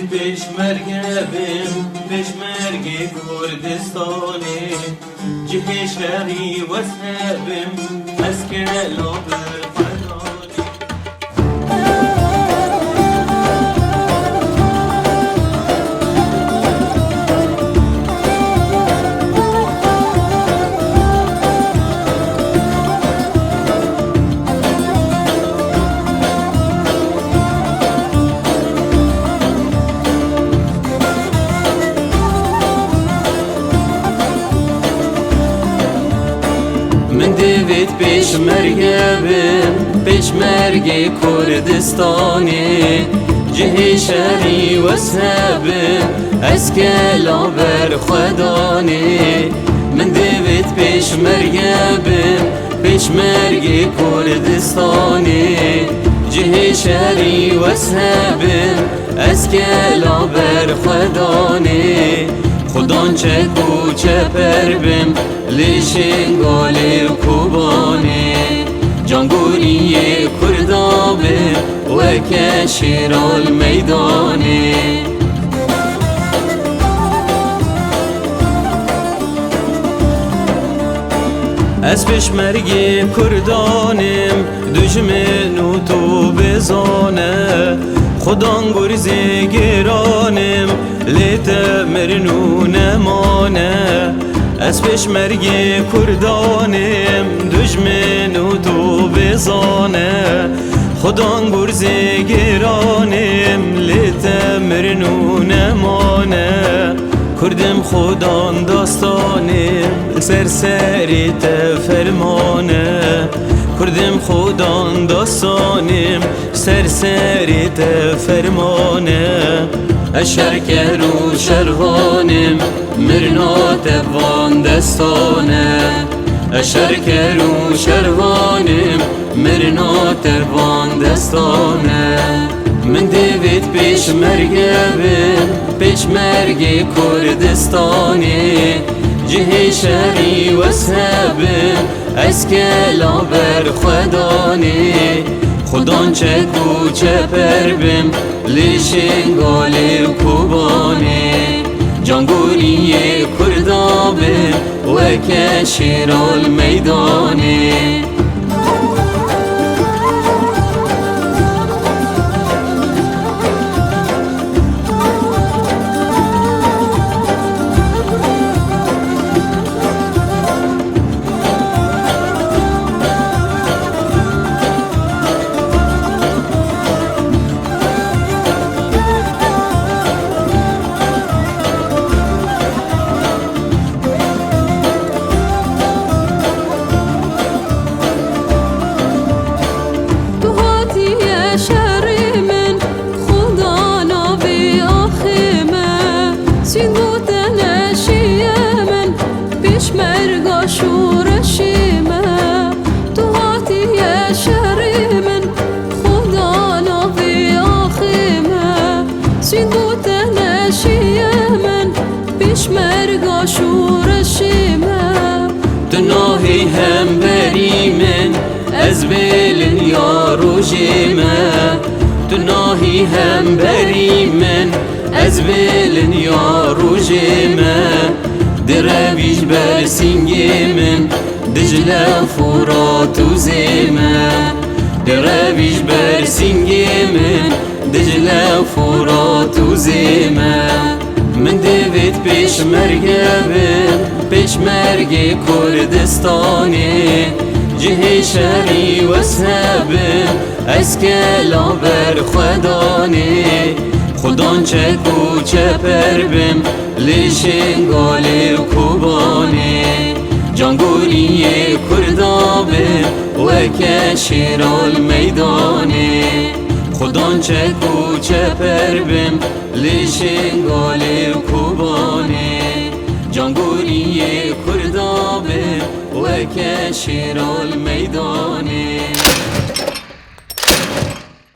پیشمرگه بیم پیشمرگی کردستانی جه شهری وسهبیم از کلو برفرانی من دیوید پیشمرگه بیم پیشمرگی کردستانی جه شهری وسهبیم از کلا بر خدانی من دیوید پیشمرگه بیم پیشمرگی کردستانی جه شهری وسهبیم از کلا بر خدانی خودان چه کوچه پر بیم لیشین گالی کوبانی جانگوری کردا بیم و کشیر المیدانی از پیشمرگی کردانیم دشمن و تو بزانه خودان گرزی گرانیم لیت مرنو نمانه از پیشمرگی کردانیم دشمن و تو بزانه خودان گرزی گرانیم لیت مرنو نمانه کردم خودان داستانیم سرسری فرمانه کردم خودان داستانیم سرسری فرمانه اشرکر و شروانیم مرنات وان دستانه اشرکر و شروانیم مرنات وان دستانه من دیوید پیشمرگه بیم پیشمرگی کردستانی جه شهری وسهبیم از کلا بر خدانی خودان چه کوچه پر بیم لیشین گالی کوبانی جانگوری کردا بیم و کشیر المیدانی پیشمرگا شورشیمه تناهی هم بریمن از بیلن یا روژیمه تناهی هم بریمن از بیلن یا روژیمه درویش بر سنگیمن دجله فرات و زیمه درویش بر سنگیمن دجله فرات و زیمه من دیوید پیشمرگه بیم پیشمرگی کردستانی جه شهری وسهبیم از کلا بر خدانی خودان چه کوچه پر بیم لیشین گالی کوبانی جانگوری کردا بیم و کشیر المیدانی خودان چه کوچه پر بیم لیشین گالی کوبانی جانگوری کردا بیم و کشیر المیدانی